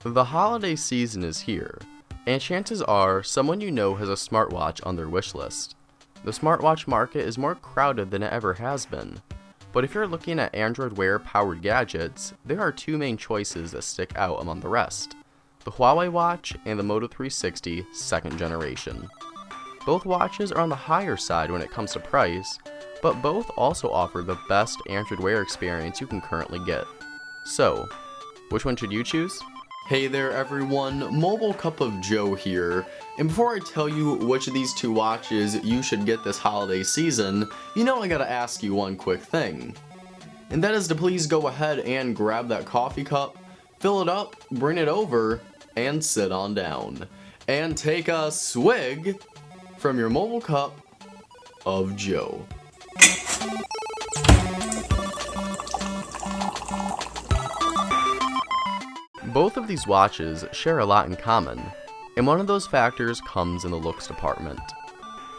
The holiday season is here, and chances are someone you know has a smartwatch on their wish list. The smartwatch market is more crowded than it ever has been, but if you're looking at Android Wear powered gadgets, there are two main choices that stick out among the rest: the Huawei Watch and the Moto 360 2nd generation. Both watches are on the higher side when it comes to price, but both also offer the best Android Wear experience you can currently get. So, which one should you choose? Hey there everyone, MobileCupOfJoe here, and before I tell you which of these two watches you should get this holiday season, you know I gotta ask you one quick thing. And that is to please go ahead and grab that coffee cup, fill it up, bring it over, and sit on down. And take a swig from your Mobile Cup of Joe. Both of these watches share a lot in common, and one of those factors comes in the looks department.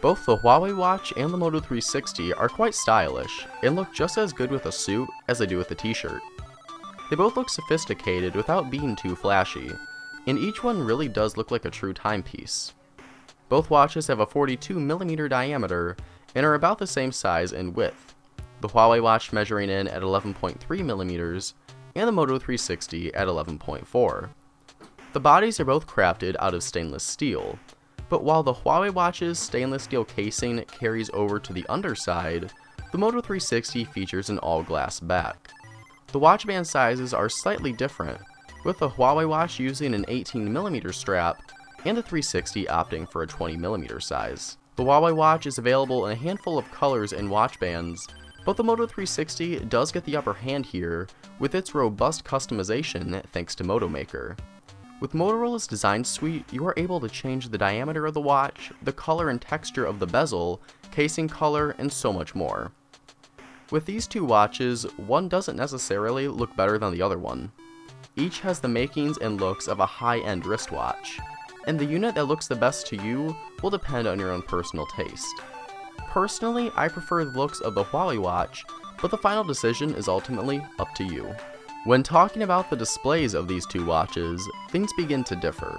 Both the Huawei Watch and the Moto 360 are quite stylish and look just as good with a suit as they do with a t-shirt. They both look sophisticated without being too flashy, and each one really does look like a true timepiece. Both watches have a 42mm diameter and are about the same size and width, the Huawei Watch measuring in at 11.3mm and the Moto 360 at 11.4. The bodies are both crafted out of stainless steel, but while the Huawei Watch's stainless steel casing carries over to the underside, the Moto 360 features an all-glass back. The watch band sizes are slightly different, with the Huawei Watch using an 18mm strap and the 360 opting for a 20mm size. The Huawei Watch is available in a handful of colors and watch bands, but the Moto 360 does get the upper hand here with its robust customization thanks to Moto Maker. With Motorola's design suite, you are able to change the diameter of the watch, the color and texture of the bezel, casing color, and so much more. With these two watches, one doesn't necessarily look better than the other one. Each has the makings and looks of a high-end wristwatch, and the unit that looks the best to you will depend on your own personal taste. Personally, I prefer the looks of the Huawei Watch, but the final decision is ultimately up to you. When talking about the displays of these two watches, things begin to differ.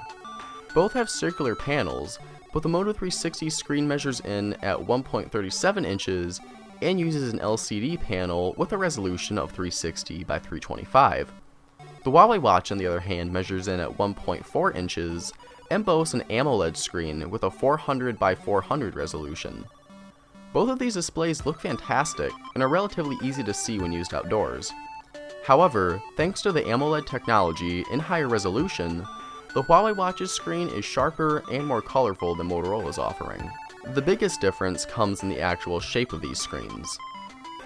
Both have circular panels, but the Moto 360 screen measures in at 1.37 inches and uses an LCD panel with a resolution of 360 by 325. The Huawei Watch, on the other hand, measures in at 1.4 inches and boasts an AMOLED screen with a 400 by 400 resolution. Both of these displays look fantastic and are relatively easy to see when used outdoors. However, thanks to the AMOLED technology and higher resolution, the Huawei Watch's screen is sharper and more colorful than Motorola's offering. The biggest difference comes in the actual shape of these screens.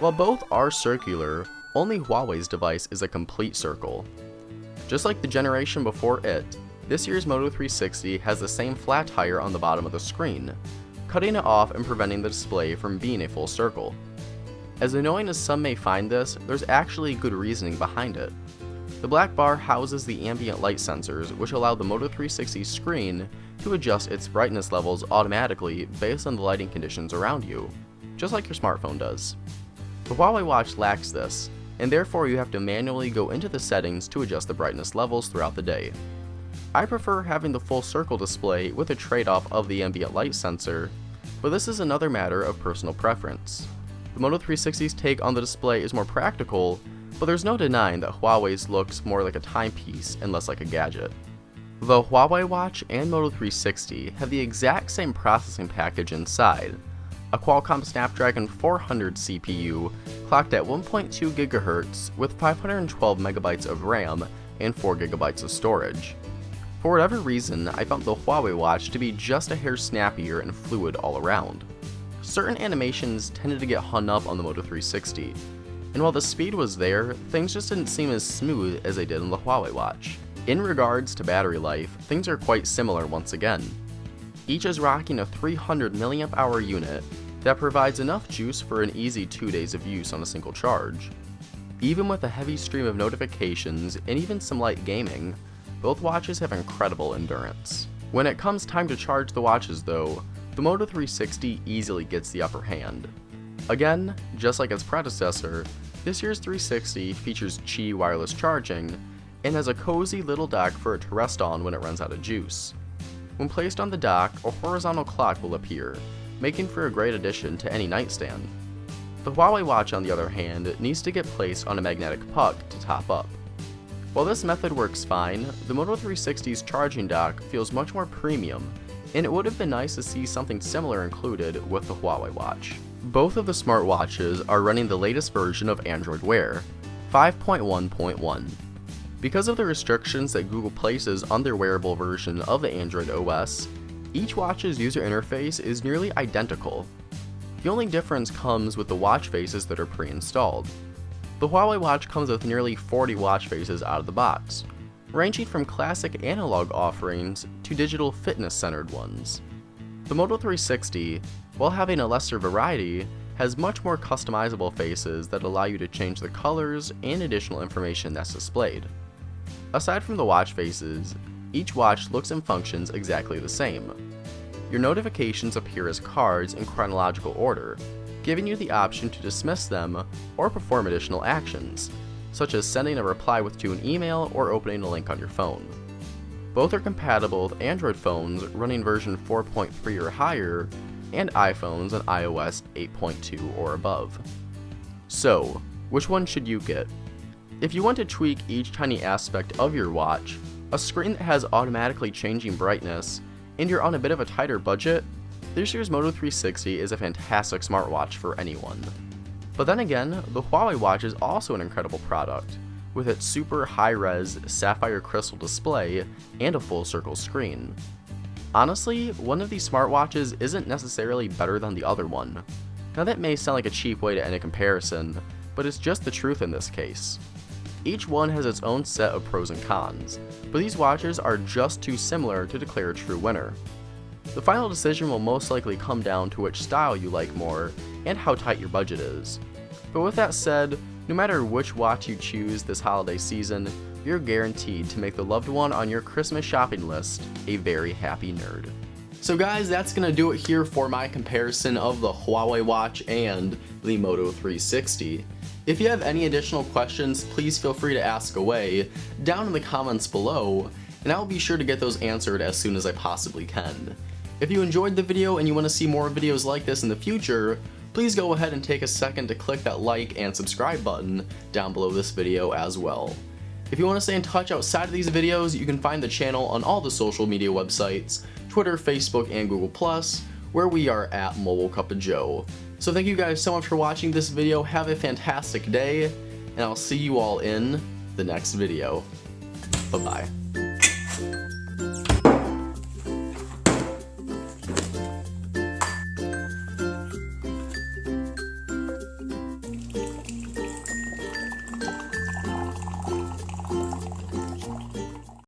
While both are circular, only Huawei's device is a complete circle. Just like the generation before it, this year's Moto 360 has the same flat tire on the bottom of the screen, cutting it off and preventing the display from being a full circle. As annoying as some may find this, there's actually good reasoning behind it. The black bar houses the ambient light sensors, which allow the Moto 360 screen to adjust its brightness levels automatically based on the lighting conditions around you, just like your smartphone does. The Huawei Watch lacks this, and therefore you have to manually go into the settings to adjust the brightness levels throughout the day. I prefer having the full circle display with a trade-off of the ambient light sensor, but this is another matter of personal preference. The Moto 360's take on the display is more practical, but there's no denying that Huawei's looks more like a timepiece and less like a gadget. The Huawei Watch and Moto 360 have the exact same processing package inside, a Qualcomm Snapdragon 400 CPU clocked at 1.2 GHz with 512 MB of RAM and 4 GB of storage. For whatever reason, I found the Huawei Watch to be just a hair snappier and fluid all around. Certain animations tended to get hung up on the Moto 360, and while the speed was there, things just didn't seem as smooth as they did on the Huawei Watch. In regards to battery life, things are quite similar once again. Each is rocking a 300 mAh unit that provides enough juice for an easy 2 days of use on a single charge. Even with a heavy stream of notifications and even some light gaming, both watches have incredible endurance. When it comes time to charge the watches though, the Moto 360 easily gets the upper hand. Again, just like its predecessor, this year's 360 features Qi wireless charging, and has a cozy little dock for it to rest on when it runs out of juice. When placed on the dock, a horizontal clock will appear, making for a great addition to any nightstand. The Huawei Watch, on the other hand, needs to get placed on a magnetic puck to top up. While this method works fine, the Moto 360's charging dock feels much more premium, and it would have been nice to see something similar included with the Huawei Watch. Both of the smartwatches are running the latest version of Android Wear, 5.1.1. Because of the restrictions that Google places on their wearable version of the Android OS, each watch's user interface is nearly identical. The only difference comes with the watch faces that are pre-installed. The Huawei Watch comes with nearly 40 watch faces out of the box, ranging from classic analog offerings to digital fitness-centered ones. The Moto 360, while having a lesser variety, has much more customizable faces that allow you to change the colors and additional information that's displayed. Aside from the watch faces, each watch looks and functions exactly the same. Your notifications appear as cards in chronological order, giving you the option to dismiss them or perform additional actions, such as sending a reply to an email or opening a link on your phone. Both are compatible with Android phones running version 4.3 or higher, and iPhones on iOS 8.2 or above. So, which one should you get? If you want to tweak each tiny aspect of your watch, a screen that has automatically changing brightness, and you're on a bit of a tighter budget, this year's Moto 360 is a fantastic smartwatch for anyone. But then again, the Huawei Watch is also an incredible product, with its super high-res sapphire crystal display and a full-circle screen. Honestly, one of these smartwatches isn't necessarily better than the other one. Now that may sound like a cheap way to end a comparison, but it's just the truth in this case. Each one has its own set of pros and cons, but these watches are just too similar to declare a true winner. The final decision will most likely come down to which style you like more and how tight your budget is. But with that said, no matter which watch you choose this holiday season, you're guaranteed to make the loved one on your Christmas shopping list a very happy nerd. So guys, that's gonna do it here for my comparison of the Huawei Watch and the Moto 360. If you have any additional questions, please feel free to ask away down in the comments below, and I'll be sure to get those answered as soon as I possibly can. If you enjoyed the video and you want to see more videos like this in the future, please go ahead and take a second to click that like and subscribe button down below this video as well. If you want to stay in touch outside of these videos, you can find the channel on all the social media websites, Twitter, Facebook, and Google+, where we are at MobileCupOfJoe. So thank you guys so much for watching this video, have a fantastic day, and I'll see you all in the next video. Bye-bye.